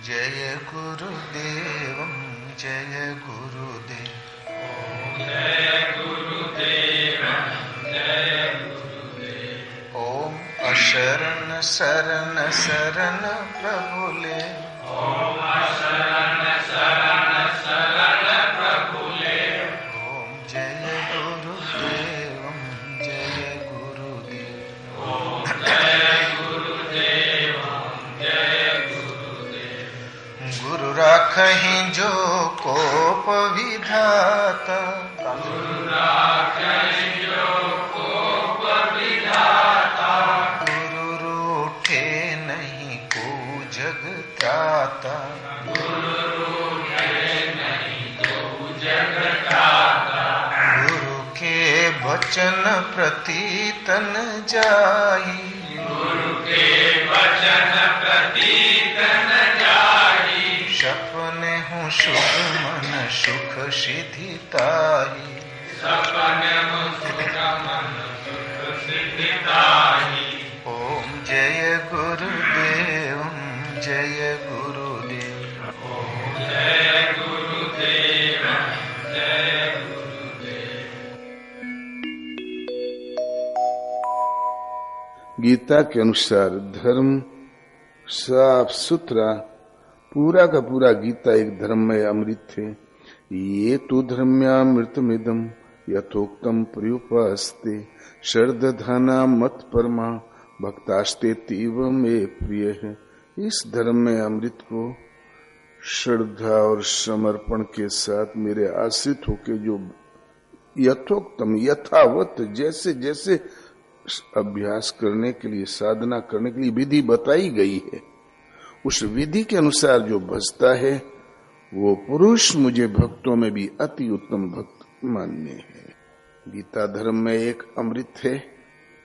जय गुरुदेव जय गुरुदेव। जय गुरुदेव जय गुरुदेव। ओम अशरण शरण शरण प्रभुले। ओम अशरण शरण शरण प्रभुले। ओम जय गुरुदेव जय गुरुदेव। ओम जय गुरुदेव जय गुरुदेव। गुरु राखहि जो कोप विधाता। गुरु राखहि जो कोप विधाता। गुरु रूठे नहीं को जग त्राता। गुरु रूठे नहीं को जग त्राता। गुरु के वचन प्रति तन जाई। गुरु के वचन प्रति तन जाई। सपने हूँ सुख मन सुख सिद्धि ताई। सपने हूँ सुख मन सुख सिद्धि ताई। ओम जय गुरुदेव जय गुरुदेव। ओम जय गुरुदेव जय गुरुदेव। गीता के अनुसार धर्म साफ सुथरा पूरा का पूरा गीता एक धर्ममय अमृत है। ये तो धर्म्यामृतमिदं यथोक्तम प्रयुपास्ते शर्धधाना मत परमा भक्तास्ते तीव में प्रिय है। इस धर्म में अमृत को श्रद्धा और समर्पण के साथ मेरे आश्रित होके जो यथोक्तम यथावत जैसे जैसे अभ्यास करने के लिए साधना करने के लिए विधि बताई गई है उस विधि के अनुसार जो भजता है वो पुरुष मुझे भक्तों में भी अति उत्तम भक्त मान्य है। गीता धर्म में एक अमृत है।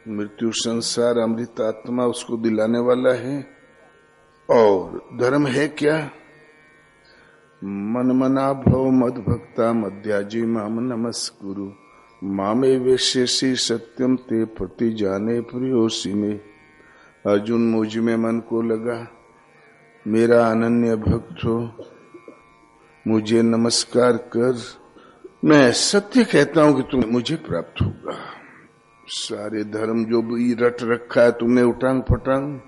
मृत्यु संसार अमृत आत्मा उसको दिलाने वाला है। और धर्म है क्या? मन मना भव मद भक्ता मध्याजी माम नमस्कुरु मामे वेशेषी सत्यम ते प्रति जाने प्रियोसी में। अर्जुन मुझ में मन को लगा, मेरा अनन्य भक्त हो, मुझे नमस्कार कर। मैं सत्य कहता हूं कि तुम्हें मुझे प्राप्त होगा। सारे धर्म जो भी रट रखा है तुमने उटांग पटांग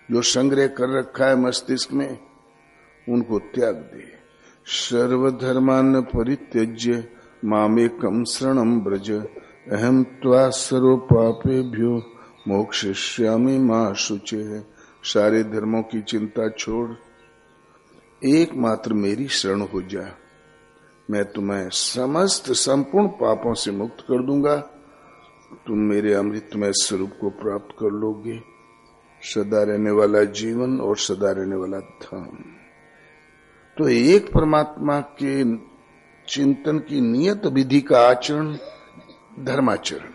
जो संग्रह कर रखा है मस्तिष्क में उनको त्याग दे। सर्वधर्मान परित्यज्य मामेकम शरणं व्रज अहम त्वा सर्व पापेभ्यो मोक्षयिष्यामि मा शुचे। सारे धर्मों की चिंता छोड़ एकमात्र मेरी शरण हो जा। मैं तुम्हें समस्त संपूर्ण पापों से मुक्त कर दूंगा। तुम मेरे अमृतमय स्वरूप को प्राप्त कर लोगे। सदा रहने वाला जीवन और सदा रहने वाला धाम। तो एक परमात्मा के चिंतन की नियत विधि का आचरण धर्माचरण।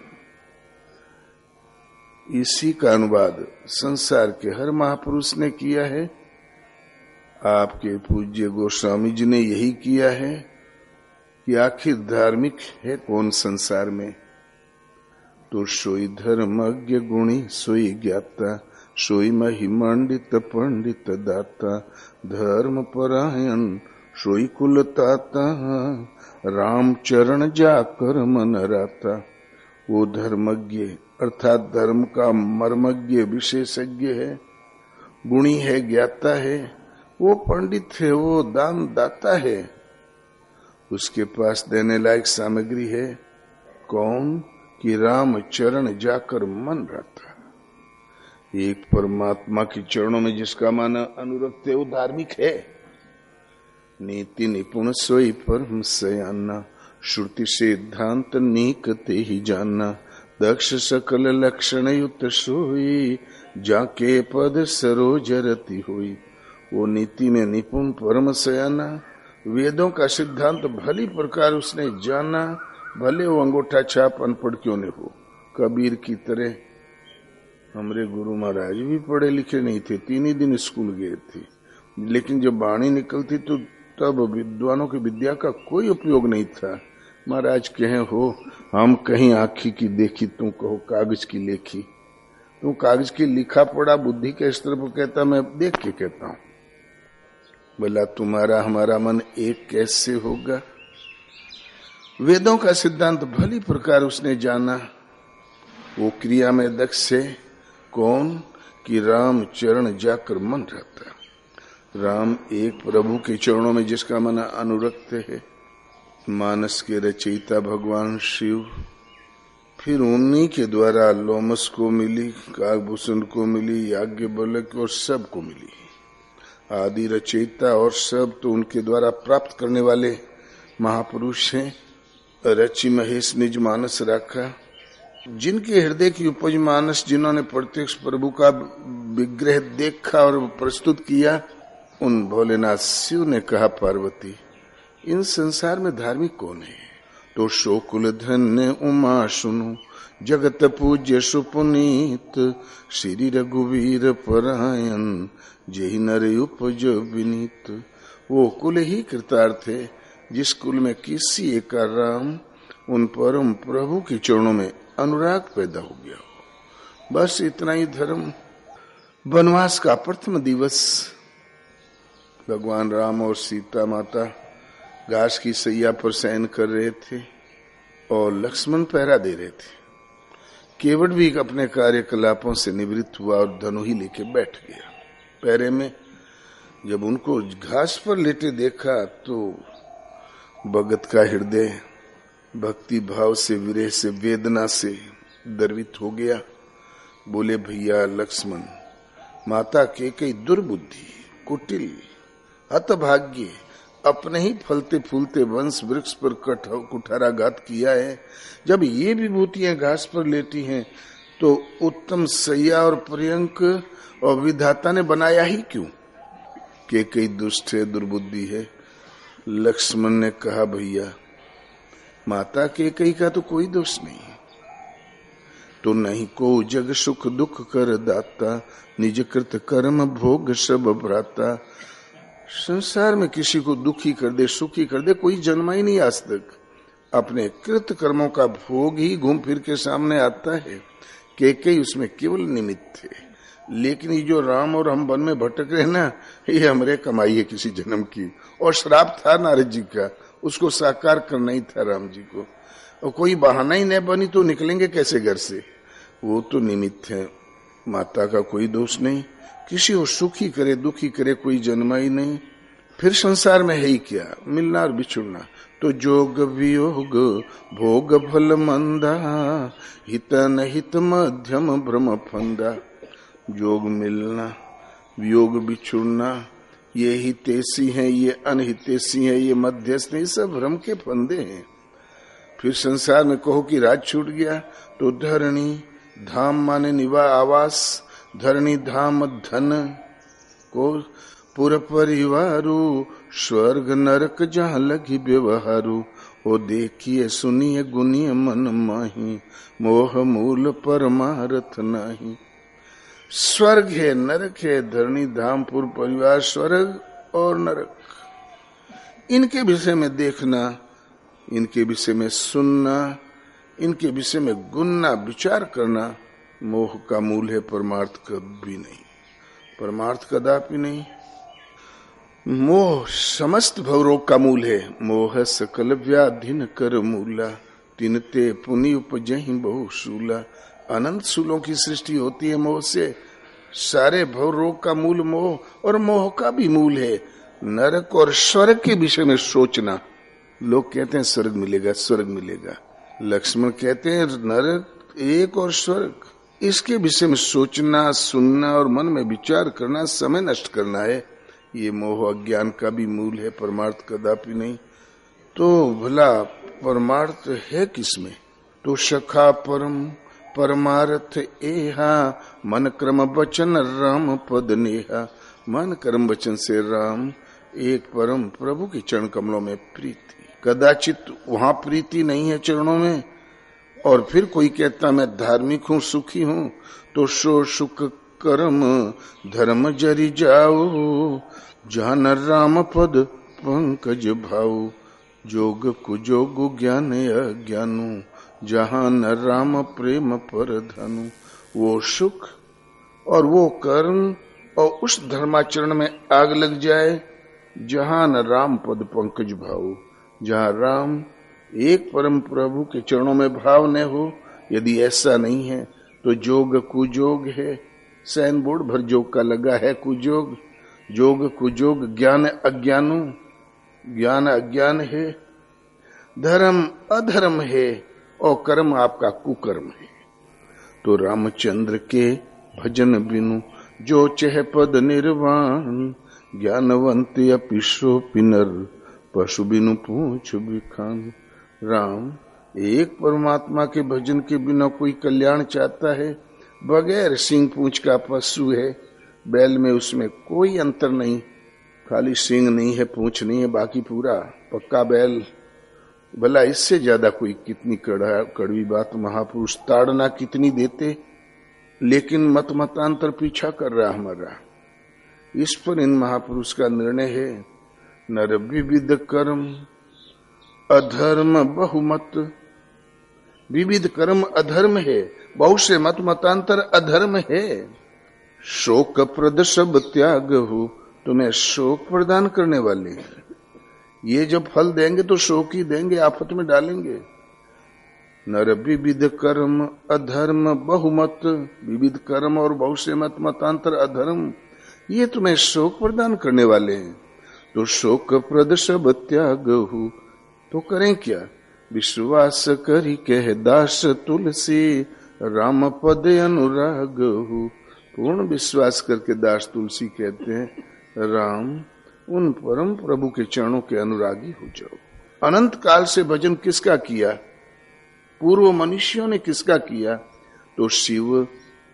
इसी का अनुवाद संसार के हर महापुरुष ने किया है। आपके पूज्य गोस्वामी जी ने यही किया है कि आखिर धार्मिक है कौन संसार में। तो सोई धर्मज्ञ गुणी सोई ज्ञाता सोई महिमांडित पंडित दाता धर्म परायण सोई कुलताता राम चरण जाकर मन राता। वो धर्मज्ञ अर्थात धर्म का मर्मज्ञ विशेषज्ञ है, गुणी है, ज्ञाता है, वो पंडित है, वो दान दाता है, उसके पास देने लायक सामग्री है। कौन? कि राम चरण जाकर मन रहता। एक परमात्मा के चरणों में जिसका मन अनुरक्त है वो धार्मिक है। नीति निपुण सोई परम सयाना श्रुति सिद्धांत नीकते ही जानना दक्ष सकल लक्षण युक्त सोई जाके पद सरोज रति हुई। वो नीति में निपुण परम सयाना वेदों का सिद्धांत भली प्रकार उसने जाना, भले वो अंगूठा छाप अनपढ़ क्यों न हो। कबीर की तरह हमारे गुरु महाराज भी पढ़े लिखे नहीं थे, 3 ही दिन स्कूल गए थे, लेकिन जब वाणी निकलती तो तब विद्वानों की विद्या का कोई उपयोग नहीं था। महाराज कहे हो हम कहीं आँखी की देखी, तुम कहो कागज की लेखी। तुम कागज की लिखा पढ़ा बुद्धि के स्तर पर कहता, मैं देख के कहता हूँ। बोला तुम्हारा हमारा मन एक कैसे होगा? वेदों का सिद्धांत भली प्रकार उसने जाना। वो क्रिया में दक्ष है। कौन? कि राम चरण जाकर मन रहता। राम एक प्रभु के चरणों में जिसका मन अनुरक्त है। मानस के रचयिता भगवान शिव, फिर उन्हीं के द्वारा लोमस को मिली, काकभूषण को मिली, याज्ञवल्क्य और सब को मिली। आदि रचयिता और सब तो उनके द्वारा प्राप्त करने वाले महापुरुष हैं। रचि महेश निज मानस रखा। जिनके हृदय की उपज मानस, जिन्होंने प्रत्यक्ष प्रभु का विग्रह देखा और प्रस्तुत किया, उन भोलेनाथ शिव ने कहा पार्वती इन संसार में धार्मिक कौन है? तो शोकुल धन्य उमा सुनु, जगत पूज्य सुपुनीत, श्री रघुवीर परायण, जेहि नर उपज विनीत। वो कुल ही कृतार्थ है जिस कुल में किसी एक राम उन परम प्रभु के चरणों में अनुराग पैदा हो गया हो। बस इतना ही धर्म। वनवास का प्रथम दिवस भगवान राम और सीता माता घास की सैया पर शयन कर रहे थे और लक्ष्मण पहरा दे रहे थे। केवट भी अपने कार्यकलापों से निवृत्त हुआ और धनु ही लेके बैठ गया पहरे में। जब उनको घास पर लेटे देखा तो भगत का हृदय भक्ति भाव से, विरह से, वेदना से द्रवित हो गया। बोले भैया लक्ष्मण, माता केकई दुर्बुद्धि, कुटिल, हतभाग्य, अपने ही फलते फूलते वंश वृक्ष पर कुठाराघात किया है। जब ये विभूतियां घास पर लेटी हैं तो उत्तम सैया और पर्यंक और विधाता ने बनाया ही क्यों? केकई दुष्ट है, दुर्बुद्धि है। लक्ष्मण ने कहा भैया माता केकई का तो कोई दोष नहीं है। तो नहीं को जग सुख दुख कर दाता, निज कृत कर्म भोग सब भ्राता। संसार में किसी को दुखी कर दे, सुखी कर दे, कोई जन्मा ही नहीं आज तक। अपने कृत कर्मों का भोग ही घूम फिर के सामने आता है। केकई उसमें केवल निमित्त थे। लेकिन ये जो राम और हम वन में भटक रहे ना, ये हमरे कमाई है किसी जन्म की। और श्राप था नारद जी का, उसको साकार करना ही था राम जी को। और कोई बहाना ही न बनी तो निकलेंगे कैसे घर से? वो तो निमित्त है। माता का कोई दोष नहीं। किसी को सुखी करे दुखी करे कोई जन्मा ही नहीं। फिर संसार में है ही क्या? मिलना और बिछुड़ना। तो जोग वियोग भोग फल मंदा, हित नहित मध्यम भ्रम फंदा। जोग मिलना, वियोग बिछुड़ना, ये हितैषी हैं, ये अनहितैषी हैं, ये मध्यस्थ, ये सब भ्रम के फंदे हैं। फिर संसार में कहो कि राज छूट गया तो धरणी धाम माने निवा आवास, धरणी धाम धन को पुर परिवारू, स्वर्ग नरक जहाँ लगी व्यवहारू। ओ देखिए सुनिए गुनिए मन माही, मोह मूल परमारथ नाही। स्वर्ग है, नरक है, धरणी धाम पुर परिवार, स्वर्ग और नरक, इनके विषय में देखना, इनके विषय में सुनना, इनके विषय में गुनना, विचार करना मोह का मूल है, परमार्थ कभी नहीं। परमार्थ कदापि नहीं। मोह समस्त भवरोग का मूल है। मोह सकल व्याधि न कर मूला, तिनते पुनि उपजहि बहु शूला। अनंत शूलों की सृष्टि होती है मोह से। सारे भव रोग का मूल मोह, और मोह का भी मूल है नरक और स्वर्ग के विषय में सोचना। लोग कहते हैं स्वर्ग मिलेगा, स्वर्ग मिलेगा। लक्ष्मण कहते हैं नरक एक और स्वर्ग, इसके विषय में सोचना, सुनना और मन में विचार करना, समय नष्ट करना है। ये मोह अज्ञान का भी मूल है, परमार्थ कदापि नहीं। तो भला परमार्थ है किसमें? तो सखा परम परमार्थ एहा, मन क्रम वचन राम पद नेहा। मन कर्म वचन से राम एक परम प्रभु के चरण कमलों में प्रीति। कदाचित वहां प्रीति नहीं है चरणों में, और फिर कोई कहता मैं धार्मिक हूँ, सुखी हूँ, तो सो सुख कर्म धर्म जरि जाओ, जान राम पद पंकज भाऊ। जोग कुजोग ज्ञान अज्ञानु, जहाँ न राम प्रेम पर धनु। वो सुख और वो कर्म और उस धर्माचरण में आग लग जाए जहां न राम पद पंकज भाव, जहां राम एक परम प्रभु के चरणों में भाव न हो, यदि ऐसा नहीं है तो जोग कुजोग है। सैन बोर्ड भर जोग का लगा है कुजोग, जोग कुजोग, ज्ञान अज्ञानो, ज्ञान अज्ञान है, धर्म अधर्म है और कर्म आपका कुकर्म है। तो रामचंद्र के भजन बिनु जो चह पद निर्वाण, ज्ञानवंत अपिशो पिनर पशु बिनु पूछ बिखान। राम एक परमात्मा के भजन के बिना कोई कल्याण चाहता है, बगैर सिंह पूंछ का पशु है। बैल में उसमें कोई अंतर नहीं, खाली सिंह नहीं है, पूंछ नहीं है, बाकी पूरा पक्का बैल। भला इससे ज्यादा कोई कितनी कड़वी बात महापुरुष ताड़ना कितनी देते, लेकिन मत मतांतर पीछा कर रहा हमारा। इस पर इन महापुरुष का निर्णय है, नर विविध कर्म अधर्म बहुमत। विविध कर्म अधर्म है, बहुत से मत मतांतर अधर्म है। शोक प्रद सब त्याग हो, तुम्हें शोक प्रदान करने वाले हैं। ये जब फल देंगे तो शोक ही देंगे, आफत में डालेंगे। नर विविध कर्म अधर्म बहुमत, विविध कर्म और बहुत से मत मतांतर अधर्म, ये तुम्हें शोक प्रदान करने वाले हैं। तो शोक प्रद सब त्याग हो, तो करें क्या? विश्वास करी कह दास तुलसी, राम पद अनुराग हो। पूर्ण विश्वास करके दास तुलसी कहते हैं, राम उन परम प्रभु के चरणों के अनुरागी हो जाओ। अनंत काल से भजन किसका किया? पूर्व मनुष्यों ने किसका किया? तो शिव,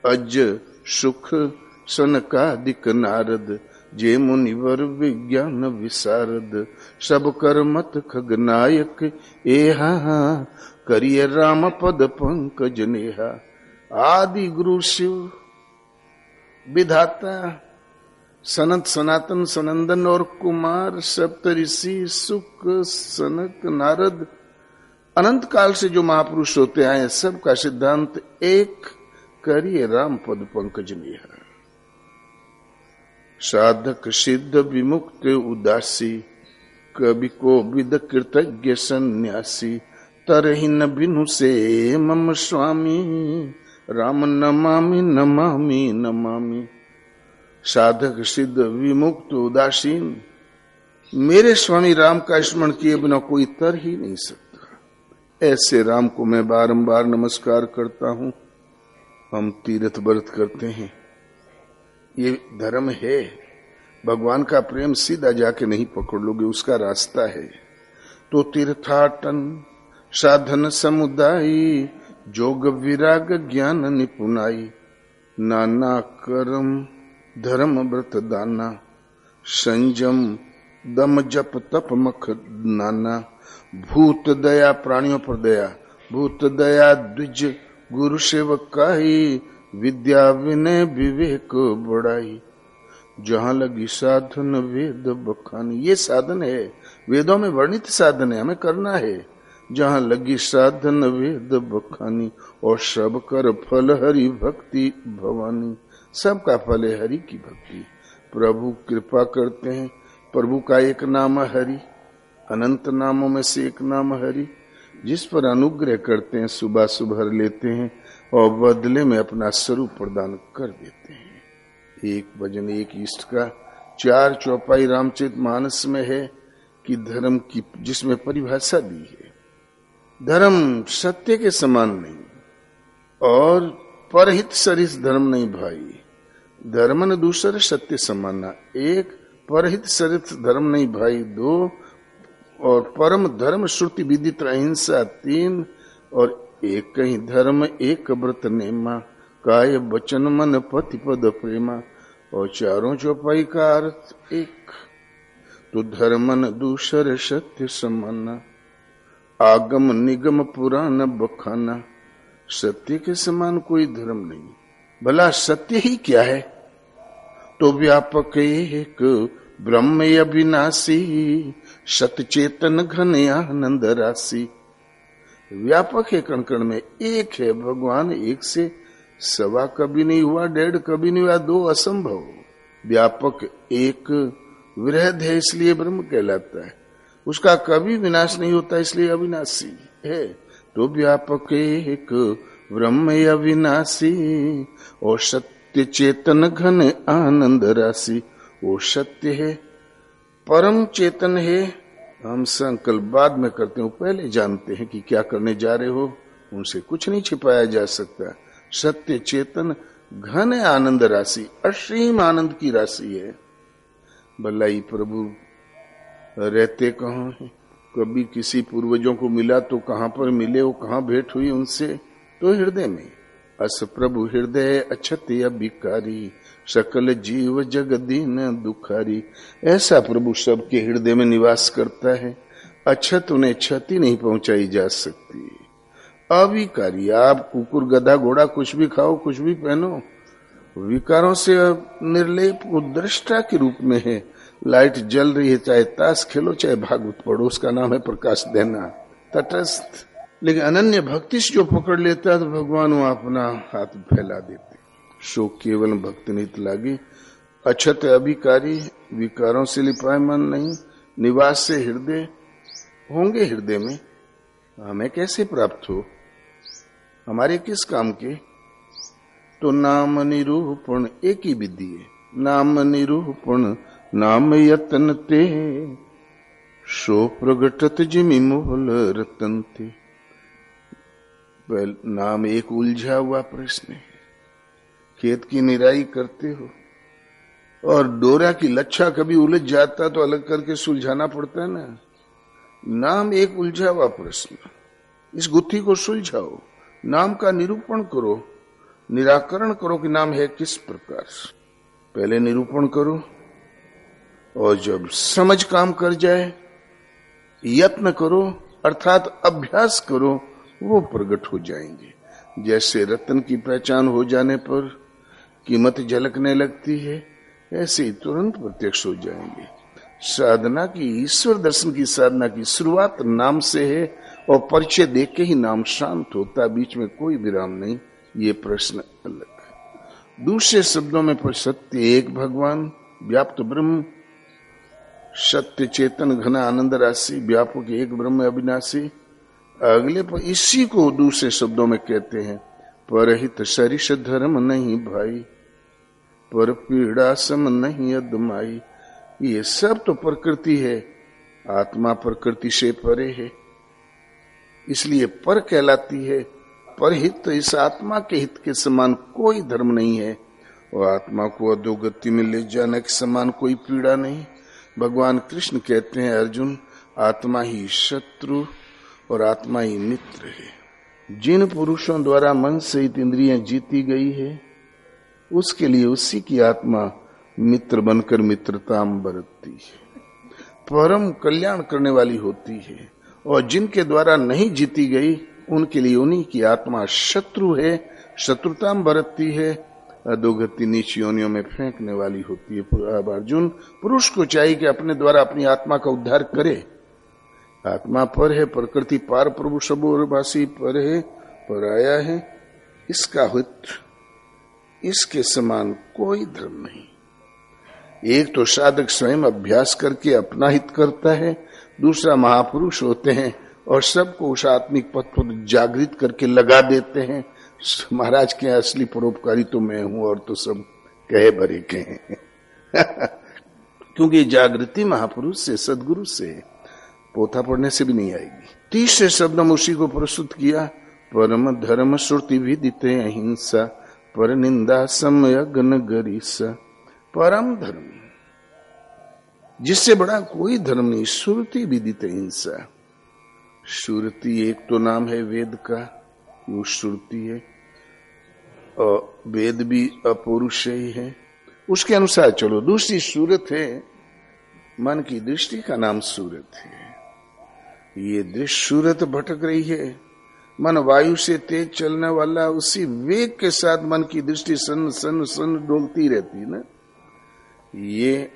अज, सुख, सनकादिक नारद, जे मुनिवर विज्ञान विशारद, सब कर मत खगनायक एहा, करिय राम पद पंकज नेहा। आदि गुरु शिव विधाता, सनत सनातन सनंदन और कुमार, सप्तऋषि, सुक, सनक, नारद, अनंत काल से जो महापुरुष होते आए, सबका सिद्धांत एक, करिए राम पद पंकज नेहा। साधक सिद्ध विमुक्त उदासी, कवि को विद कृतज्ञ सन्यासी, तरहीन बिनु से मम स्वामी, राम नमामि नमामि नमामि। साधक सिद्ध विमुक्त उदासीन, मेरे स्वामी राम का स्मरण किए बिना कोई तर ही नहीं सकता। ऐसे राम को मैं बारंबार नमस्कार करता हूं। हम तीर्थ व्रत करते हैं, ये धर्म है। भगवान का प्रेम सीधा जाके नहीं पकड़ लोगे, उसका रास्ता है। तो तीर्थाटन साधन समुदायी, जोग विराग ज्ञान निपुणाई, नाना कर्म धर्म व्रत दाना, संजम दम जप तप मख नाना। भूत दया प्राणियों पर दया, भूत दया द्विज गुरु सेवक काई, विद्या विनय विवेक बढ़ाई। जहां लगी साधन वेद बखानी, ये साधन है, वेदों में वर्णित साधन है, हमें करना है। जहां लगी साधन वेद बखानी, और सब कर फल हरि भक्ति भवानी। सबका फल है हरि की भक्ति। प्रभु कृपा करते हैं, प्रभु का एक नाम हरि, अनंत नामों में से एक नाम हरि। जिस पर अनुग्रह करते हैं, सुबह सुबह लेते हैं और बदले में अपना स्वरूप प्रदान कर देते हैं। एक भजन एक इष्ट का 4 चौपाई रामचरित मानस में है कि धर्म की, जिसमें परिभाषा दी है, धर्म सत्य के समान नहीं, और परहित सरिस धर्म नहीं भाई। धर्म न दूसरे सत्य समाना, एक परहित सरिस धर्म नहीं भाई 2, और परम धर्म श्रुति विदित अहिंसा 3, और एक ही धर्म एक व्रत नेमा, काय वचन मन पति पद प्रेमा। और 4 चौपाई का अर्थ एक। तो धर्मन दूसरे सत्य समाना, आगम निगम पुराण बखाना। सत्य के समान कोई धर्म नहीं। भला सत्य ही क्या है? तो व्यापक एक ब्रह्म अविनाशी, सतचेतन घन आनंद राशि। व्यापक है, कण कण में एक है भगवान, एक से सवा कभी नहीं हुआ, 1.5 कभी नहीं हुआ, 2 असंभव। व्यापक एक विरहद है इसलिए ब्रह्म कहलाता है। उसका कभी विनाश नहीं होता इसलिए अविनाशी है। तो व्यापक एक ब्रह्म अविनाशी, और सत्य चेतन घन आनंद राशि। वो सत्य है, परम चेतन है। हम संकल्प बाद में करते हैं, पहले जानते हैं कि क्या करने जा रहे हो, उनसे कुछ नहीं छिपाया जा सकता। सत्य चेतन घन आनंद राशि, असीम आनंद की राशि है। भलाई प्रभु रहते कहाँ है? कभी किसी पूर्वजों को मिला तो कहाँ पर मिले, वो कहाँ भेंट हुई उनसे? तो हृदय में। अस प्रभु हृदय अछत अभिकारी, सकल जीव जग दीन दुखारी। ऐसा प्रभु सबके हृदय में निवास करता है। अछत उन्हें क्षति नहीं पहुंचाई जा सकती। अविकारी, आप कुकुर गधा घोड़ा कुछ भी खाओ, कुछ भी पहनो, विकारों से निर्लेप दृष्टा के रूप में है। लाइट जल रही है, चाहे ताश खेलो चाहे भागवत पढ़ो, उसका नाम है प्रकाश देना, तटस्थ। लेकिन अनन्य भक्ति से जो पकड़ लेता है तो भगवान वो अपना हाथ फैला देते। सो केवल भक्त नित लागे। अछत अभिकारी, विकारों से लिपाए मन नहीं, निवास से हृदय होंगे। हृदय में हमें कैसे प्राप्त हो, हमारे किस काम के? तो नाम निरूपण एक ही विधि है। नाम निरूपण नाम यतन ते, सो प्रगटत जिमि मोल रतन ते। नाम एक उलझा हुआ प्रश्न है। खेत की निराई करते हो और डोरा की लच्छा कभी उलझ जाता तो अलग करके सुलझाना पड़ता है ना। नाम एक उलझा हुआ प्रश्न, इस गुत्थी को सुलझाओ, नाम का निरूपण करो, निराकरण करो कि नाम है किस प्रकार। पहले निरूपण करो और जब समझ काम कर जाए यत्न करो, अर्थात अभ्यास करो, वो प्रकट हो जाएंगे। जैसे रत्न की पहचान हो जाने पर कीमत झलकने लगती है, ऐसे ही तुरंत प्रत्यक्ष हो जाएंगे। साधना की, ईश्वर दर्शन की साधना की शुरुआत नाम से है और परिचय देख के ही नाम शांत होता, बीच में कोई विराम नहीं। ये प्रश्न अलग है। दूसरे शब्दों में पर सत्य एक भगवान, व्याप्त ब्रह्म, सत्य चेतन घन आनंद राशि, व्यापक एक ब्रह्म अविनाशी। अगले पर इसी को दूसरे शब्दों में कहते हैं परहित सरिष धर्म नहीं भाई, पर पीड़ा सम नहीं अदमाई। ये सब तो प्रकृति है, आत्मा प्रकृति से परे है, इसलिए पर कहलाती है। परहित, इस आत्मा के हित के समान कोई धर्म नहीं है, और आत्मा को अधोगति में ले जाने के समान कोई पीड़ा नहीं। भगवान कृष्ण कहते हैं अर्जुन, आत्मा ही शत्रु और आत्मा ही मित्र है। जिन पुरुषों द्वारा मन सहित इंद्रियां जीती गई है, उसके लिए उसी की आत्मा मित्र बनकर मित्रता बरतती है, परम कल्याण करने वाली होती है। और जिनके द्वारा नहीं जीती गई, उनके लिए उन्हीं की आत्मा शत्रु है, शत्रुता बरतती है, अधोगति नीच योनियों में फेंकने वाली होती है। अब अर्जुन, पुरुष को चाहिए कि अपने द्वारा अपनी आत्मा का उद्धार करे। आत्मा पर है, प्रकृति पार, प्रभु सबोरवासी पर है, पर आया है, इसका हित, इसके समान कोई धर्म नहीं। एक तो साधक स्वयं अभ्यास करके अपना हित करता है, दूसरा महापुरुष होते हैं और सबको उस आत्मिक पथ पर जागृत करके लगा देते हैं। महाराज के असली परोपकारी तो मैं हूं और तो सब कहे भरे के हैं क्योंकि जागृति महापुरुष से, सदगुरु से, पोथा पढ़ने से भी नहीं आएगी। तीसरे शब्द में उसी को प्रस्तुत किया, परम धर्म श्रुति विदित अहिंसा, पर निंदा समय गण गरीसा। परम धर्म, जिससे बड़ा कोई धर्म नहीं, श्रुति विदित अहिंसा। श्रुति एक तो नाम है वेद का, वो श्रुति है, और वेद भी अपौरुष ही है, उसके अनुसार चलो। दूसरी सूरत है, मन की दृष्टि का नाम सूरत है। ये दृष्टि सूरत भटक रही है। मन वायु से तेज चलने वाला, उसी वेग के साथ मन की दृष्टि सन सन सन डोलती रहती ना। ये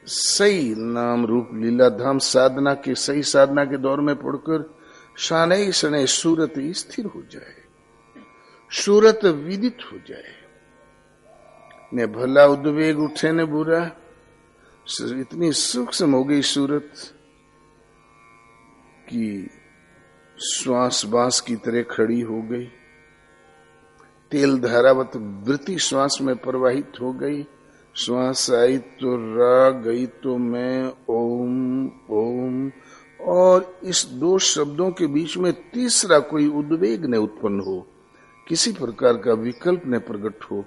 सही नाम रूप लीला धाम साधना के, सही साधना के दौर में पढ़कर शनै शनै सूरत स्थिर हो जाए, सूरत विदित हो जाए। ने भला उद्वेग उठे ने बुरा, इतनी सूक्ष्म हो गई सूरत कि श्वास बांस की तरह खड़ी हो गई। तेल धारावत वृत्ति श्वास में प्रवाहित हो गई। श्वास आई तो रा, गई तो मैं, ओम ओम। और इस दो शब्दों के बीच में तीसरा कोई उद्वेग न उत्पन्न हो, किसी प्रकार का विकल्प न प्रकट हो,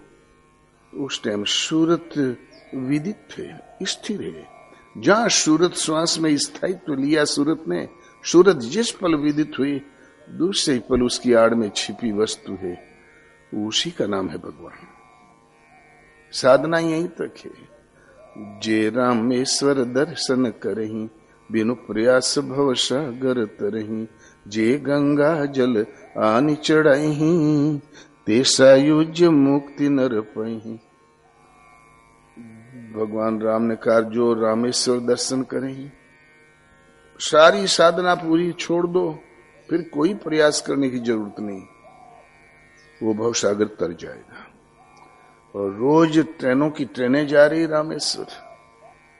उस टाइम सूरत विदित है, स्थिर है। जहां सूरत श्वास में स्थायित्व लिया सूरत ने, सूरत जिस पल विदित हुई, दूसरे पल उसकी आड़ में छिपी वस्तु है, उसी का नाम है भगवान। साधना यहीं तक है। जे रामेश्वर दर्शन करही, बिनु प्रयास भव सागर तरही। जे गंगा जल आनि चढ़ाही, ते सायुज्य मुक्ति नर पही। भगवान राम ने कहा जो रामेश्वर दर्शन करें, सारी साधना पूरी छोड़ दो, फिर कोई प्रयास करने की जरूरत नहीं, वो भवसागर तर जाएगा। और रोज ट्रेनों की ट्रेनें जा रही रामेश्वर,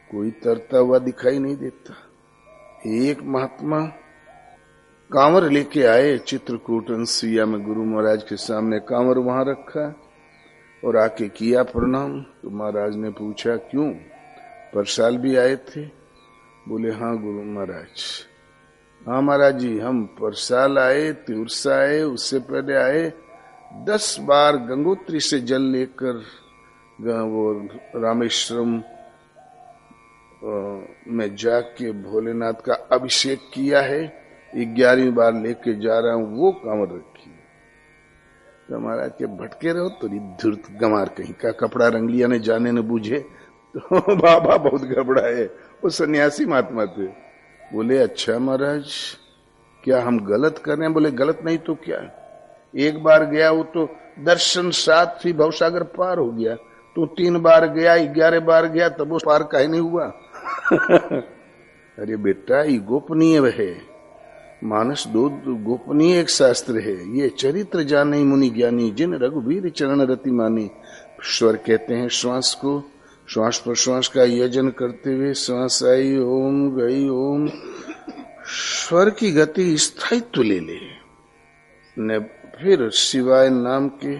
कोई तरता हुआ दिखाई नहीं देता। एक महात्मा कांवर लेके आए चित्रकूट अंसिया में, गुरु महाराज के सामने कांवर वहां रखा और आके किया प्रणाम। तो महाराज ने पूछा क्यों, परसाल भी आए थे? बोले हाँ गुरु महाराज। हाँ महाराज जी, हम परसाल आए, तिरसा आए, उससे पहले आए 10 बार गंगोत्री से जल लेकर वो रामेश्वरम में जाके भोलेनाथ का अभिषेक किया है, 11वीं बार लेके जा रहा हूं, वो कांवर रखी। तो महाराज के भटके रहो तो धुर्त गंवार कहीं का, कपड़ा रंग लिया ने जाने न बूझे। तो बाबा बहुत घबराए, वो सन्यासी महात्मा थे। बोले अच्छा महाराज, क्या हम गलत कर रहे हैं? बोले गलत नहीं तो क्या, एक बार गया वो तो दर्शन साथ ही भवसागर पार हो गया, तो 3 बार गया, 11 बार गया, तब वो पार काहे नहीं हुआ? अरे बेटा, ये गोपनीय है, मानस दो गोपनीय एक शास्त्र है। ये चरित्र जाने मुनि ज्ञानी, जिन रघुवीर चरण रति मानी। स्वर कहते हैं श्वास को, श्वास पर श्वास का यजन करते हुए श्वास आई ओम, गई ओम। स्वर की गति स्थायित्व ले ले ने, फिर शिवाय नाम के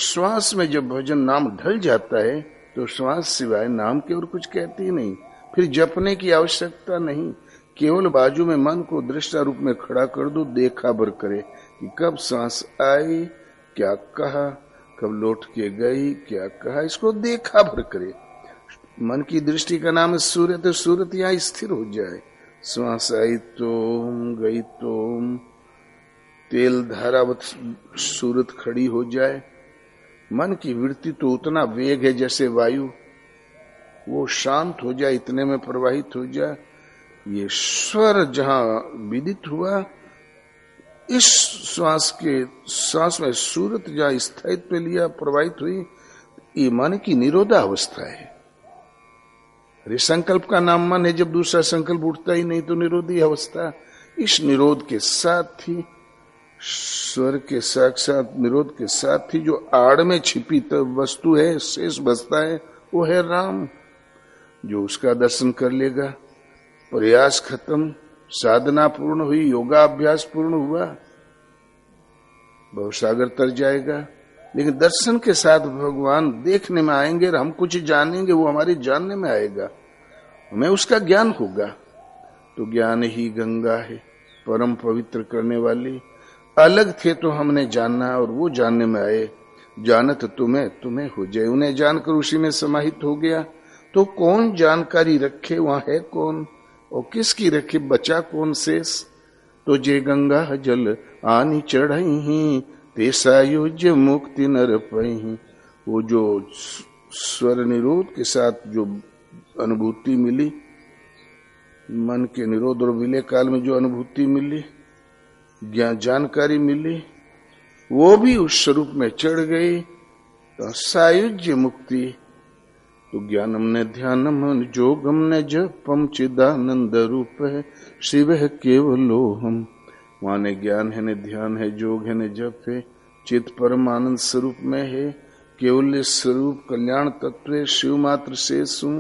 श्वास में जब भजन नाम ढल जाता है तो श्वास सिवाय नाम के और कुछ कहती नहीं। फिर जपने की आवश्यकता नहीं, केवल बाजू में मन को दृष्टा रूप में खड़ा कर दो, देखा भर करे कि कब सांस आई, क्या कहा, कब लौट के गई, क्या कहा, इसको देखा भर करे। मन की दृष्टि का नाम सूरत है, सूरत यहाँ स्थिर हो जाए। श्वास आई तो गई तो, तेल धारावत सूरत खड़ी हो जाए। मन की वृत्ति तो उतना वेग है जैसे वायु, वो शांत हो जाए, इतने में प्रवाहित हो जाए। ये स्वर जहां विदित हुआ, इस श्वास में सूरत जहां स्थायित्व लिया, प्रवाहित हुई, ये मन की निरोधा अवस्था है। अरे संकल्प का नाम मन है, जब दूसरा संकल्प उठता ही नहीं तो निरोधी अवस्था। इस निरोध के साथ ही, स्वर के साक्षात निरोध के साथ ही जो आड़ में छिपी वस्तु है, शेष बचता है, वो है राम। जो उसका दर्शन कर लेगा, प्रयास खत्म, साधना पूर्ण हुई, योगाभ्यास पूर्ण हुआ, भवसागर तर जाएगा। लेकिन दर्शन के साथ भगवान देखने में आएंगे और हम कुछ जानेंगे, वो हमारे जानने में आएगा, हमें उसका ज्ञान होगा। तो ज्ञान ही गंगा है, परम पवित्र करने वाली। अलग थे तो हमने जानना और वो जानने में आए। जानत तुम्हें हो जाए, उन्हें जानकर उसी में समाहित हो गया। तो कौन जानकारी रखे, वहां है कौन, और किसकी रखे, बचा कौन शेष? तो जे गंगा जल आनी चढ़ही, ते सायुज्य मुक्ति नर पही। वो जो स्वर निरोध के साथ जो अनुभूति मिली, मन के निरोध और विलय काल में जो अनुभूति मिली, ज्ञान जानकारी मिली, वो भी उस स्वरूप में चढ़ गई, तो सायुज्य मुक्ति। तो ज्ञानम ने ध्यानम जोगम ने जपम चिदानंद रूप है शिव है केवलोहम। वहां ने ज्ञान है, ने ध्यान है, जोग है, ने जप है, चित परमानंद स्वरूप में है, केवल स्वरूप कल्याण तत्व शिव मात्र शेष हूं।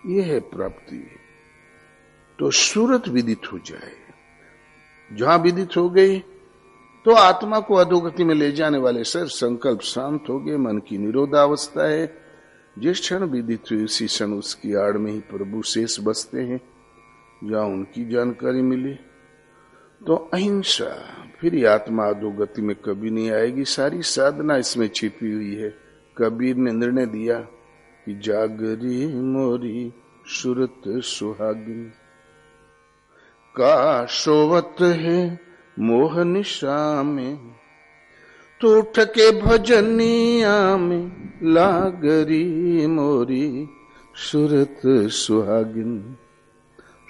ये है प्राप्ति। तो सूरत विदित हो जाए, जहां विदित हो गई तो आत्मा को अधोगति में ले जाने वाले सर संकल्प शांत हो गए, मन की निरोधावस्था है। जिस क्षण विदित हुई उसी क्षण उसकी आड़ में ही प्रभु शेष बसते हैं, जहां उनकी जानकारी मिली। तो अहिंसा, फिर ये आत्मा अधोगति में कभी नहीं आएगी। सारी साधना इसमें छिपी हुई है। कबीर ने निर्णय दिया कि जागरी मोरी सुरत सुहागिन, का सोवत है मोह निशा में, तो उठ के भजनिया में लागरी मोरी सुरत सुहागिन।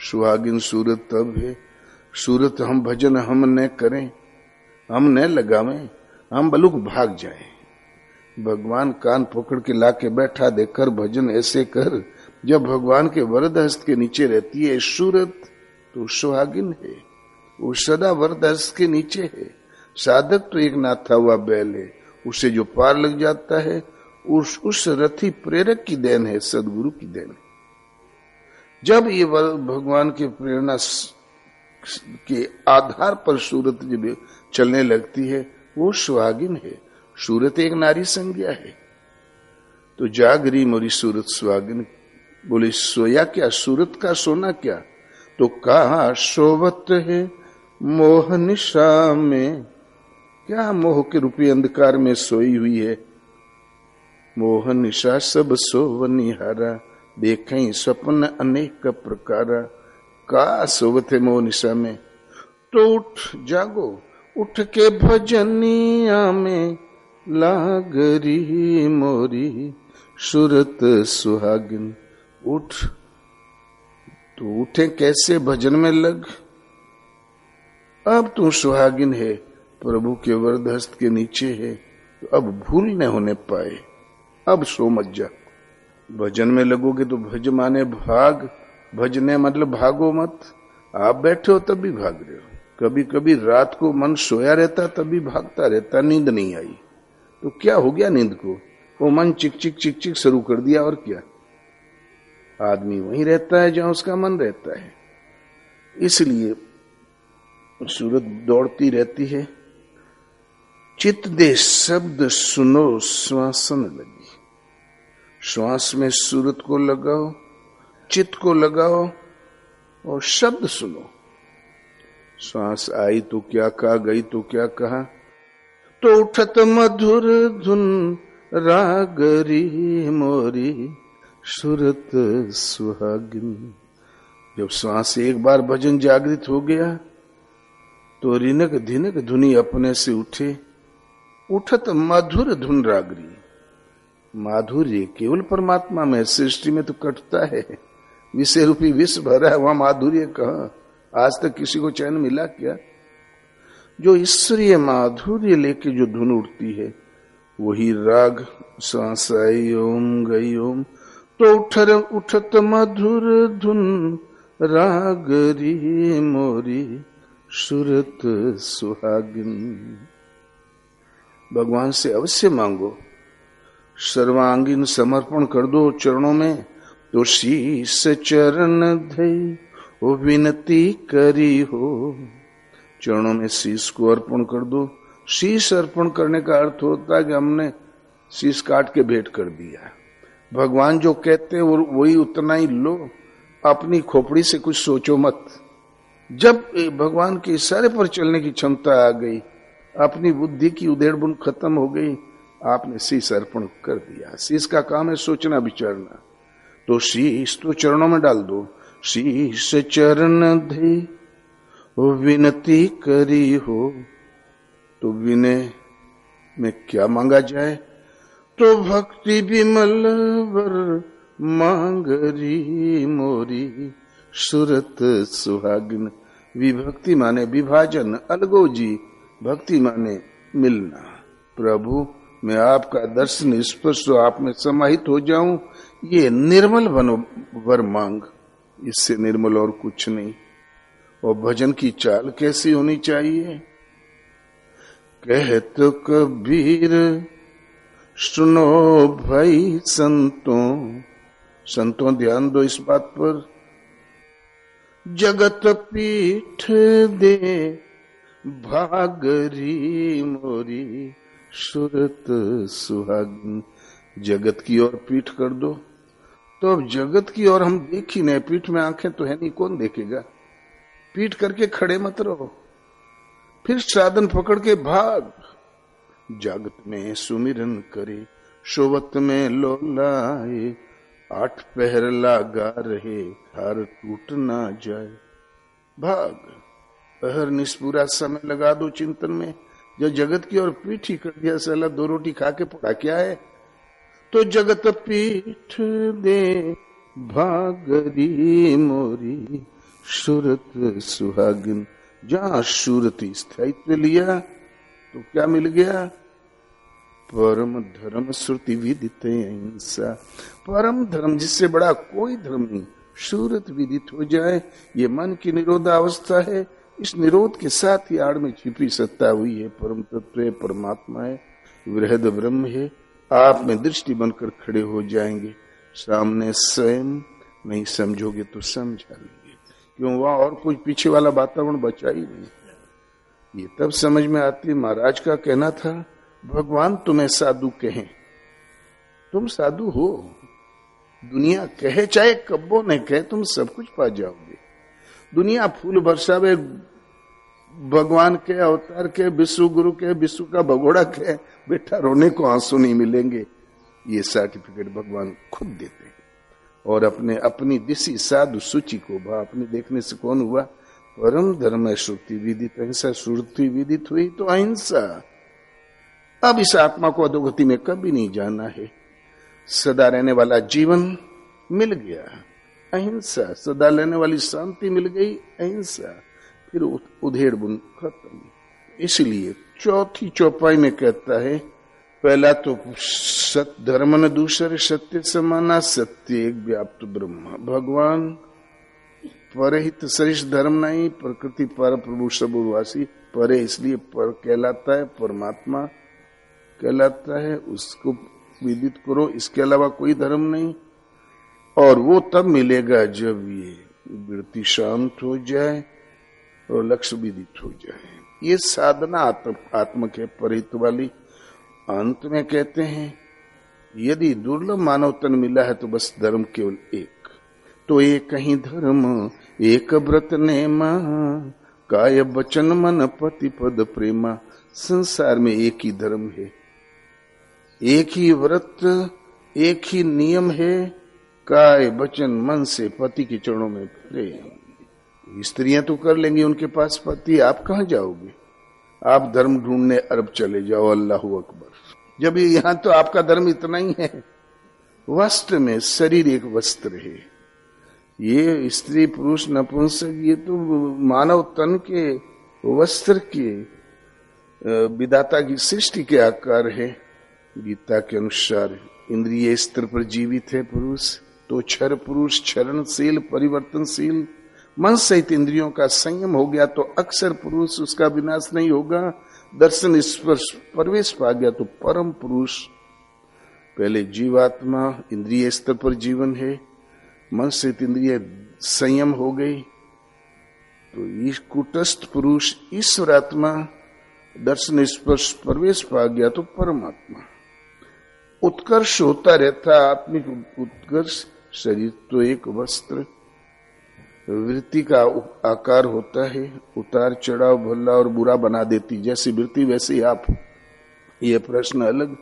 सुहागिन सूरत तब है, सूरत हम भजन हम न करें, हम न लगावें, हम बलुक भाग जाएं। भगवान कान पकड़ के लाके बैठा दे, कर भजन ऐसे कर। जब भगवान के वरद हस्त के नीचे रहती है सूरत, तो सुहागिन है, वो सदा वरद हस्त के नीचे है। साधक तो एक नाथा हुआ बैल है, उसे जो पार लग जाता है उस रथी प्रेरक की देन है, सदगुरु की देन है। जब ये भगवान के प्रेरणा के आधार पर सूरत जब चलने लगती है, वो सुहागिन है। सूरत एक नारी संज्ञा है। तो जागरी मोरी सूरत सुहागिन, बोले सोया क्या, सूरत का सोना क्या? तो कहा सोवत है मोह निशा में, क्या मोह के रूपी अंधकार में सोई हुई है। मोह निशा सब सोवनिहारा, देखें स्वप्न अनेक प्रकारा। का सोवत है मोह निशा में, तो उठ जागो, उठ के भजनिया में लागरी मोरी सुरत सुहागिन। उठ, तो उठे कैसे? भजन में लग। अब तू सुहागिन है, प्रभु के वरद हस्त के नीचे है, तो अब भूल न होने पाए। अब सो मत जा, भजन में लगोगे तो भज माने भाग, भजने मतलब भागो मत। आप बैठे हो तब भी भाग रहे हो। कभी कभी रात को मन सोया रहता तब भी भागता रहता, नींद नहीं आई तो क्या हो गया नींद को? वो मन चिक चिक चिक चिक शुरू कर दिया। और क्या, आदमी वहीं रहता है जहां उसका मन रहता है। इसलिए सूरत दौड़ती रहती है। चित दे शब्द सुनो श्वासन लगी। श्वास में सूरत को लगाओ, चित्त को लगाओ और शब्द सुनो। श्वास आई तो क्या कहा, गई तो क्या कहा। तो उठत मधुर धुन रागरी मोरी सुरत सुहागिन। जब श्वास एक बार भजन जागृत हो गया तो रिनक धिनक धुनी अपने से उठे। उठत मधुर धुन रागरी। माधुर्य केवल परमात्मा में, सृष्टि में तो कटता है। विषय रूपी विष भरा है, वहां माधुर्य कहां? आज तक किसी को चैन मिला क्या? जो ईश्वरीय माधुर्य लेके जो धुन उठती है वही राग। सांस आई ओम गई ओम, तो उठत मधुर धुन रागरी मोरी सुरत सुहागिन। भगवान से अवश्य मांगो, सर्वांगीन समर्पण कर दो चरणों में। तो शीस चरण धई वो विनती करी हो। चरणों में शीश को अर्पण कर दो। शीश अर्पण करने का अर्थ होता है कि हमने शीश काट के भेंट कर दिया। भगवान जो कहते हैं वही उतना ही लो, अपनी खोपड़ी से कुछ सोचो मत। जब भगवान के इशारे पर चलने की क्षमता आ गई, अपनी बुद्धि की उधेड़बुन खत्म हो गई, आपने शीश अर्पण कर दिया। शीश का काम है सोचना विचारना। तो शीश तो चरणों में डाल दो। शीश चरण धई विनती करी हो। तो विनय में क्या मांगा जाए? तो भक्ति विमल वर मांगरी मोरी सुरत सुहागिन। विभक्ति माने विभाजन, अलगोजी। भक्ति माने मिलना। प्रभु मैं आपका दर्शन स्पर्श आप में समाहित हो जाऊं, ये निर्मल वर मांग। इससे निर्मल और कुछ नहीं। और भजन की चाल कैसी होनी चाहिए? कहत कबीर सुनो भाई संतों, संतों ध्यान दो इस बात पर। जगत पीठ दे भागरी मोरी सुरत सुहागिन। जगत की ओर पीठ कर दो, तो अब जगत की ओर हम देख ही नहीं, पीठ में आंखें तो है नहीं, कौन देखेगा। पीठ करके खड़े मत रहो, फिर साधन पकड़ के भाग। जागत में सुमिरन करे, शोवत में लोलाए, 8 पहर लगा रहे, हार टूट ना जाए। भाग, पहर निष्पूरा समय लगा दो चिंतन में। जो जगत की ओर पीठ ही कर दिया, साला 2 रोटी खा के पड़ा क्या है। तो जगत पीठ दे भागरी मोरी सुरत सुहागिन। जहां सुरती स्थायित्व लिया तो क्या मिल गया? परम धर्म श्रुति विदित अहिंसा। परम धर्म जिससे बड़ा कोई धर्म नहीं, सूरत विदित हो जाए, ये मन की निरोधावस्था है। इस निरोध के साथ ही आड़ में छिपी सत्ता हुई है, परम तत्व है, परमात्मा है, वृहद ब्रह्म है। आप में दृष्टि बनकर खड़े हो जाएंगे, सामने स्वयं नहीं समझोगे तो समझा लेंगे, क्यों वहां और कुछ पीछे वाला वातावरण बचा ही नहीं। ये तब समझ में आती। महाराज का कहना था, भगवान तुम्हें साधु कहें, तुम साधु हो। दुनिया कहे चाहे कब्बो न कहे, तुम सब कुछ पा जाओगे। दुनिया फूल बरसावे, भगवान के अवतार के, विश्व गुरु के, विश्व का भगोड़ा के, बेटा रोने को आंसू नहीं मिलेंगे। ये सर्टिफिकेट भगवान खुद देते हैं। और अपनी दिशी साधु सूची को अपने देखने से कौन हुआ? परम धर्म है श्रुति विदित अहिंसा। श्रुति विदित हुई तो अहिंसा। अब इस आत्मा को अधोगति में कभी नहीं जाना है। सदा रहने वाला जीवन मिल गया, अहिंसा। सदा रहने वाली शांति मिल गई, अहिंसा। फिर उधेड़ बुन खत्म। इसलिए चौथी चौपाई में कहता है, पहला तो सत्य धर्म न दूसरे सत्य समाना, सत्य एक व्याप्त ब्रह्म। भगवान परहित सरिष धर्म नहीं, प्रकृति पर प्रभु सबुरवासी। परे इसलिए पर कहलाता है, परमात्मा कहलाता है, उसको विदित करो। इसके अलावा कोई धर्म नहीं। और वो तब मिलेगा जब ये वृत्ति शांत हो जाए और लक्ष्य विदित हो जाए। ये साधना आत्मक है, परहित वाली। अंत में कहते हैं, यदि दुर्लभ मानव तन मिला है तो बस धर्म केवल एक। तो एक ही धर्म एक व्रत नेमा, काय वचन मन पति पद प्रेमा। संसार में एक ही धर्म है, एक ही व्रत, एक ही नियम है, काय वचन मन से पति के चरणों में प्रेम। स्त्रियां तो कर लेंगी, उनके पास पति, आप कहां जाओगे? आप धर्म ढूंढने अरब चले जाओ, अल्लाहु अकबर। जब यहां तो आपका धर्म इतना ही है। वस्त्र में शरीर एक वस्त्र है। ये स्त्री पुरुष नपुंसक, ये तो मानव तन के वस्त्र के विधाता की सृष्टि के आकार है। गीता के अनुसार इंद्रिय स्तर पर जीवित है पुरुष, तो क्षर पुरुष क्षरणशील परिवर्तनशील। मन सहित इंद्रियों का संयम हो गया तो अक्षर पुरुष, उसका विनाश नहीं होगा। दर्शन स्पर्श प्रवेश पा गया तो परम पुरुष। पहले जीवात्मा इंद्रिय स्तर पर जीवन है, मन सहित इंद्रिय संयम हो गई तो इस कुटस्थ पुरुष ईश्वरात्मा। दर्शन स्पर्श प्रवेश पा गया तो परमात्मा। उत्कर्ष होता रहता, आत्मिक उत्कर्ष। शरीर तो एक वस्त्र, वृत्ति का आकार होता है, उतार चढ़ाव भला और बुरा बना देती। जैसी वृत्ति वैसे ही आप। यह प्रश्न अलग।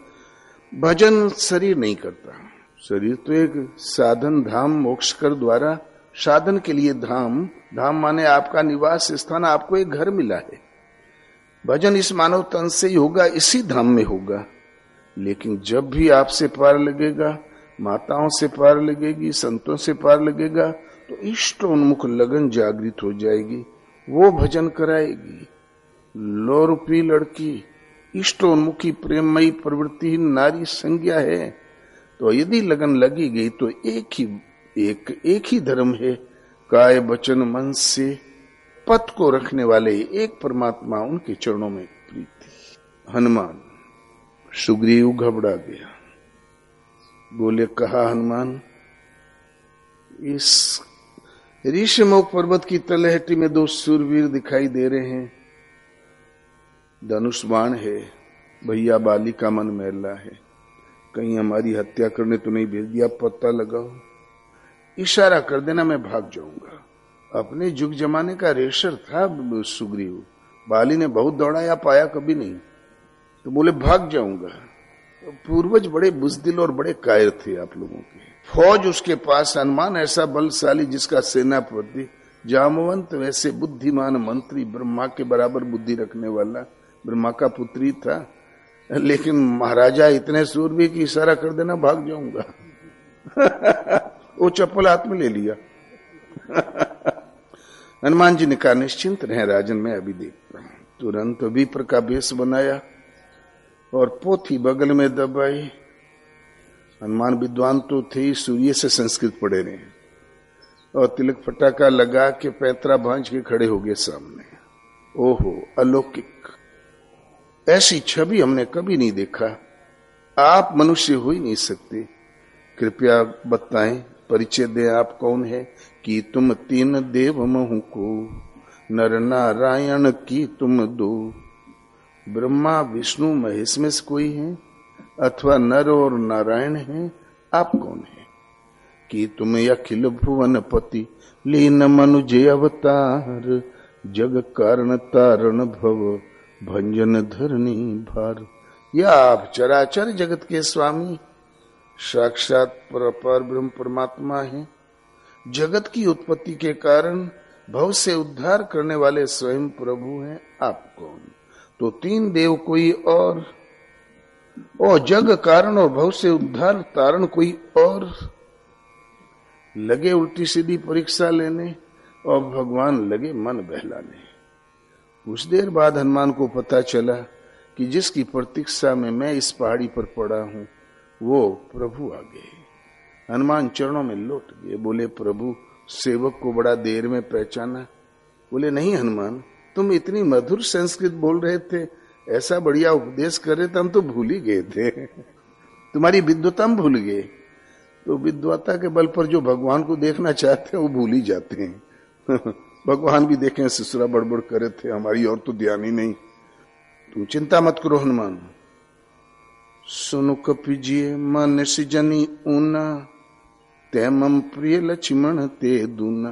भजन शरीर नहीं करता। शरीर तो एक साधन धाम मोक्ष कर द्वारा। साधन के लिए धाम, धाम माने आपका निवास स्थान, आपको एक घर मिला है। भजन इस मानव तन से ही होगा, इसी धाम में होगा। लेकिन जब भी आपसे पार लगेगा, माताओं से पार लगेगी, संतों से पार लगेगा, तो इष्टोन्मुख लगन जागृत हो जाएगी। वो भजन कराएगी। लो रूपी लड़की इष्टोन्मुखी प्रेममयी प्रवृत्ति नारी संज्ञा है। तो यदि लगन लगी गई तो एक ही धर्म है। काय वचन मन से पथ को रखने वाले एक परमात्मा, उनके चरणों में प्रीति। हनुमान सुग्रीव घबरा गया, बोले, कहा हनुमान, इस ऋषिमुख पर्वत की तलहटी में दो सूरवीर दिखाई दे रहे हैं। धनुष बाण है, भैया बाली का मन मैला है, कहीं हमारी हत्या करने तो नहीं भेज दिया, पता लगाओ, इशारा कर देना, मैं भाग जाऊंगा। अपने जुग जमाने का रेशर था सुग्रीव, बाली ने बहुत दौड़ाया, पाया कभी नहीं, तो बोले भाग जाऊंगा। पूर्वज बड़े बुजदिल और बड़े कायर थे आप लोगों के। फौज उसके पास, हनुमान ऐसा बलशाली जिसका सेनापति, जामवंत वैसे बुद्धिमान मंत्री, ब्रह्मा के बराबर बुद्धि रखने वाला, ब्रह्मा का पुत्री था, लेकिन महाराजा इतने सूरवीर की इशारा कर देना भाग जाऊंगा। वो चप्पल हाथ में ले लिया। हनुमान जी ने कहा निश्चिंत रहे राजन, मैं अभी देखता हूं। तुरंत विप्र का वेश बनाया और पोथी बगल में दबाई। हनुमान विद्वान तो थे, सूर्य से संस्कृत पढ़े रहे, और तिलक फटाका लगा के पैतरा भांज के खड़े हो गए सामने। ओहो, अलौकिक, ऐसी छवि हमने कभी नहीं देखा। आप मनुष्य हो ही नहीं सकते, कृपया बताएं, परिचय दें, आप कौन है? कि तुम तीन देव महु को, नर नारायण की तुम दो। ब्रह्मा विष्णु महेश में से कोई है, अथवा नर और नारायण है? आप कौन है? कि तुम अखिल भुवन पति, लीन मनुज अवतार, जग कारण तारण भव, भंजन धरनी भार। या आप चराचर जगत के स्वामी, साक्षात पर ब्रह्म परमात्मा है, जगत की उत्पत्ति के कारण भव से उद्धार करने वाले स्वयं प्रभु हैं। आप कौन? तो तीन देव कोई और जग कारण और भव से उद्धार तारण कोई और। लगे उल्टी सीधी परीक्षा लेने और भगवान लगे मन बहलाने। कुछ देर बाद हनुमान को पता चला कि जिसकी प्रतीक्षा में मैं इस पहाड़ी पर पड़ा हूं वो प्रभु आ गए। हनुमान चरणों में लौट गए, बोले प्रभु, सेवक को बड़ा देर में पहचाना। बोले नहीं हनुमान, तुम इतनी मधुर संस्कृत बोल रहे थे, ऐसा बढ़िया उपदेश कर रहे थे, हम तो भूल ही गए थे, तुम्हारी विद्वता हम भूल गए। तो विद्वता के बल पर जो भगवान को देखना चाहते हैं वो भूल ही जाते हैं। भगवान भी देखें ससुरा बड़बड़ करे थे, हमारी और तो ध्यान ही नहीं। तुम चिंता मत करो हनुमान। सुनु कपिजिए मन सिजनी ऊना, तैमम प्रिय लक्ष्मण ते दूना।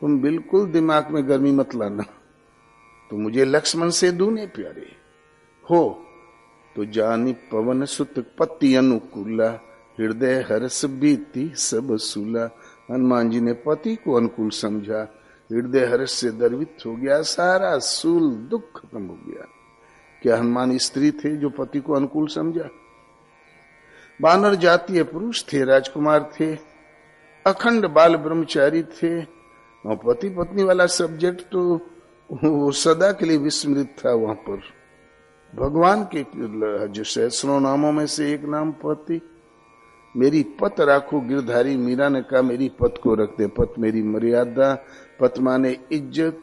तुम बिल्कुल दिमाग में गर्मी मत लाना, तो मुझे लक्ष्मण से दूने प्यारे हो। तो जानी पवन सुत पति अनुकूला, हृदय हर्ष बीती सब सूला। हनुमान जी ने पति को अनुकूल समझा, हृदय हर्ष से द्रवित हो गया, सारा सूल दुख खत्म हो गया। क्या हनुमान स्त्री थे जो पति को अनुकूल समझा? वानर जातीय पुरुष थे, राजकुमार थे, अखंड बाल ब्रह्मचारी थे, और पति पत्नी वाला सब्जेक्ट तो वो सदा के लिए विस्मृत था वहां पर। भगवान के जो सहस्रों नामों में से एक नाम पति। मेरी पत राखो गिरधारी, मीरा ने कहा मेरी पत को रखते, पत मेरी मर्यादा, पत माने इज्जत।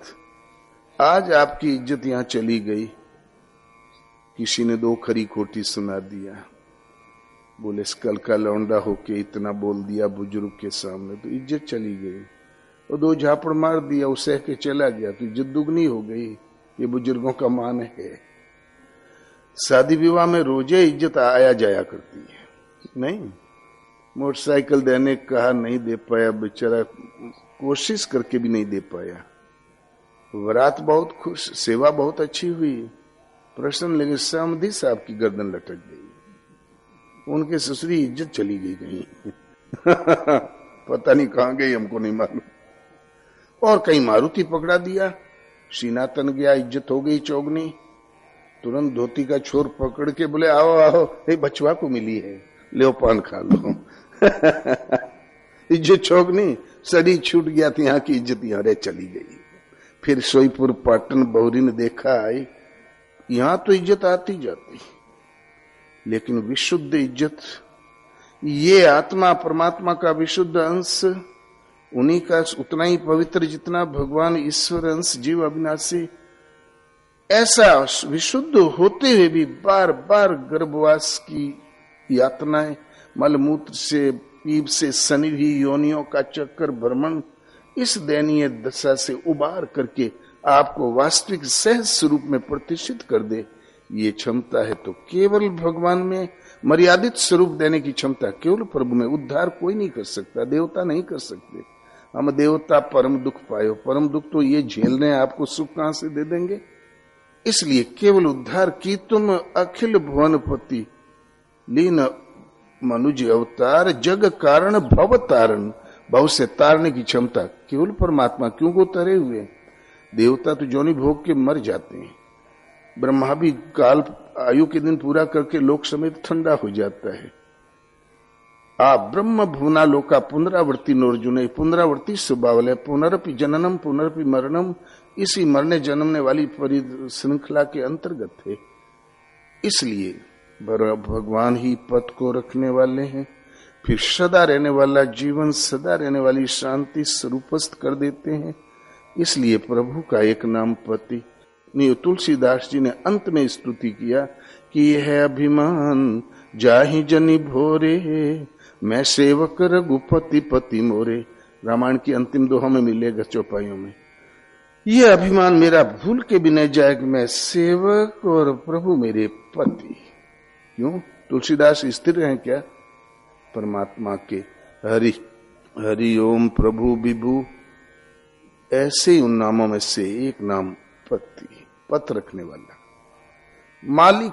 आज आपकी इज्जत यहां चली गई, किसी ने दो खरी खोटी सुना दिया। बोले कल का लौंडा होके इतना बोल दिया बुजुर्ग के सामने, तो इज्जत चली गई। और दो झापड़ मार दिया, उसे के चला गया, तो इज्जत दुगनी हो गई। ये बुजुर्गों का मान है। शादी विवाह में रोजे इज्जत आया जाया करती है, नहीं। मोटरसाइकिल देने कहा, नहीं दे पाया बेचारा, कोशिश करके भी नहीं दे पाया। वरात बहुत खुश, सेवा बहुत अच्छी हुई, प्रश्न, लेकिन समधी साहब की गर्दन लटक गई, उनके ससुरी इज्जत चली गई कहीं। पता नहीं कहां गई, हमको नहीं मालूम। और कहीं मारुति पकड़ा दिया, सीना तन गया, इज्जत हो गई चौगनी। तुरंत धोती का छोर पकड़ के बोले आओ आओ, बचवा को मिली है, ले पान खा लो। इज्जत चौगनी, सड़ी छूट गया थी, यहाँ की इज्जत यहाँ रे चली गई। फिर सोईपुर पाटन बहुरी ने देखा, आई यहां तो इज्जत आती जाती, लेकिन विशुद्ध इज्जत, ये आत्मा परमात्मा का विशुद्ध अंश, उन्हीं का उतना ही पवित्र जितना भगवान ईश्वर अंश जीव अविनाशी। ऐसा विशुद्ध होते हुए भी बार बार गर्भवास की यातनाएं, मलमूत्र से पीप से सनी हुई योनियों का चक्कर भ्रमण इस दयनीय दशा से उबार करके आपको वास्तविक सहज स्वरूप में प्रतिष्ठित कर दे, ये क्षमता है तो केवल भगवान में। मर्यादित स्वरूप देने की क्षमता केवल प्रभु में। उद्धार कोई नहीं कर सकता, देवता नहीं कर सकते। हम देवता परम दुख पायो, परम दुख तो ये झेल रहे हैं, आपको सुख कहां से दे देंगे। इसलिए केवल उद्धार की तुम अखिल भुवनपति लीन मनुज अवतार जग कारण भव तारण, भव से तारने की क्षमता केवल परमात्मा। क्यों को तरे हुए देवता तो जोनि भोग के मर जाते हैं। ब्रह्मा भी काल आयु के दिन पूरा करके लोक समेत ठंडा हो जाता है। आप ब्रह्म भुवना लोका पुनरावर्ती नोर्जुने, पुनरावर्ती स्वभाव है। पुनरपि जननम पुनरपि मरणम, इसी मरने जन्मने वाली श्रृंखला के अंतर्गत थे। इसलिए भगवान ही पद को रखने वाले हैं, फिर सदा रहने वाला जीवन, सदा रहने वाली शांति स्वरूपस्थ कर देते हैं। इसलिए प्रभु का एक नाम पति। तुलसीदास जी ने अंत में स्तुति किया कि यह अभिमान जाहि जनि भोरे, मैं सेवक रघुपति पति मोरे। रामायण की अंतिम दोहा में मिलेगा चौपाइयों में। यह अभिमान मेरा भूल के भी नहीं जाए कि मैं सेवक और प्रभु मेरे पति। क्यों तुलसीदास स्थिर हैं क्या परमात्मा के? हरि हरि ओम प्रभु विभु, ऐसे ही उन नामों में से एक नाम पति, पत रखने वाला मालिक।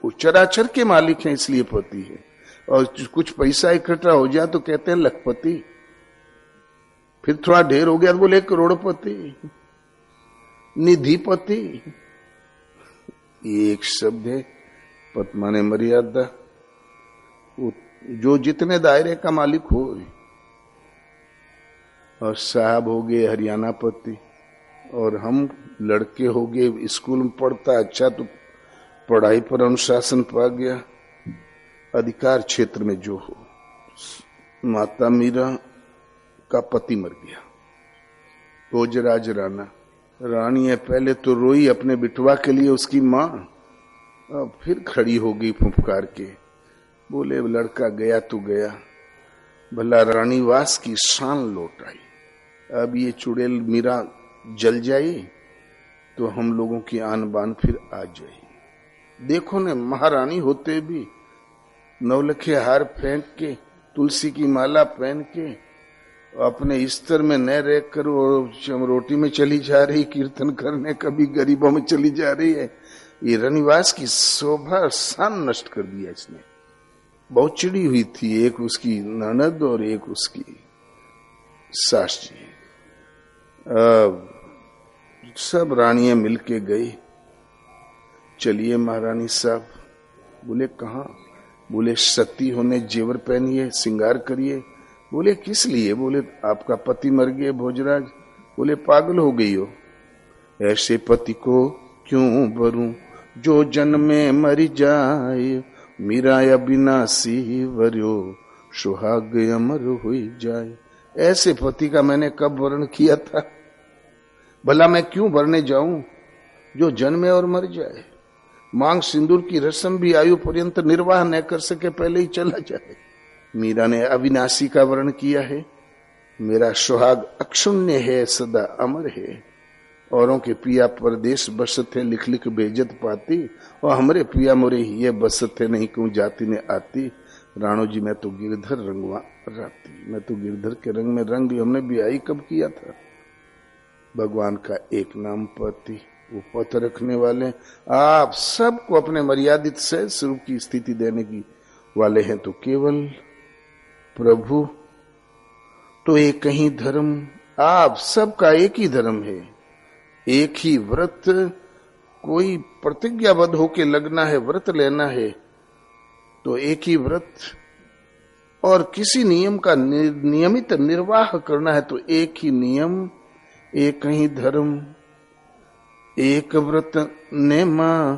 वो चराचर के मालिक हैं इसलिए पति है। और कुछ पैसा इकट्ठा हो जाए तो कहते हैं लखपति, फिर थोड़ा ढेर हो गया तो बोले करोड़पति, निधिपति। एक शब्द है, पत माने मर्यादा। जो जितने दायरे का मालिक हो। और साहब हो गए हरियाणा पति, और हम लड़के हो गए स्कूल में पढ़ता अच्छा तो पढ़ाई पर अनुशासन पा गया। अधिकार क्षेत्र में जो हो, माता मीरा का पति मर गया, भोजराज रानी है। पहले तो रोई अपने बिटवा के लिए उसकी माँ, फिर खड़ी हो गई फुफकार के, बोले लड़का गया तो गया, भला रानीवास की शान लौट आई। अब ये चुड़ैल मीरा जल जाई तो हम लोगों की आन बान फिर आ जाए। देखो ने, महारानी होते भी नवलखे हार फेंक के, तुलसी की माला पहन के, अपने स्तर में न रह कर वो चमरोटी में चली जा रही कीर्तन करने, कभी गरीबों में चली जा रही है। ये रानीवास की शोभा शान नष्ट कर दिया इसने। बहुत चिड़ी हुई थी, एक उसकी ननद और एक उसकी सास जी। सब रानियां मिलके गई, चलिए महारानी साहब। बोले कहाँ? बोले सती होने जेवर पहनिए, श्रृंगार करिए। बोले किस लिए? बोले आपका पति मर गया भोजराज। बोले पागल हो गई हो, ऐसे पति को क्यों भरूं जो जन्मे मर जाए, मीरा अविनाशी वर्यो सुहाग अमर हो जाए। ऐसे पति का मैंने कब वर्ण किया था? भला मैं क्यों भरने जाऊं जो जन्मे और मर जाए। मांग सिंदूर की रस्म भी आयु पर्यंत निर्वाह न कर सके पहले ही चला जाए। मीरा ने अविनाशी का वर्ण किया है। मेरा सुहाग अक्षुण्य है, सदा अमर है। औरों के पिया परदेश बसत है, लिख लिख बेजत पाती, और हमरे पिया मोरे ये बसत है, नहीं क्यों जाति ने आती। राणो जी मैं तो गिरधर रंगवा राती, मैं तो गिरधर के रंग में रंग, हमने ब्याही कब किया था। भगवान का एक नाम पति, वो पथ रखने वाले। आप सबको अपने मर्यादित सहज स्वरूप की स्थिति देने की वाले हैं तो केवल प्रभु। तो एक ही धर्म, आप सबका एक ही धर्म है, एक ही व्रत। कोई प्रतिज्ञाबद्ध होके लगना है, व्रत लेना है तो एक ही व्रत, और किसी नियम का नियमित निर्वाह करना है तो एक ही नियम, एक ही धर्म, एक व्रत नेमा।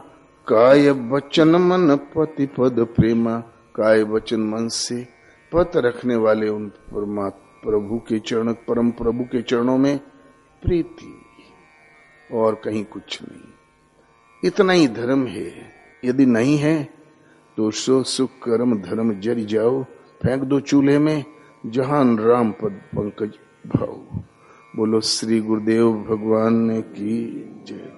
काय वचन मन पति पद प्रेमा। काय वचन मन से पत रखने वाले उन प्रभु के चरण, परम प्रभु के चरणों में प्रीति, और कहीं कुछ नहीं। इतना ही धर्म है। यदि नहीं है तो सो सुख कर्म धर्म जरि जाओ, फेंक दो चूल्हे में, जहान राम पद पंकज भाव। बोलो श्री गुरुदेव भगवान ने की जय।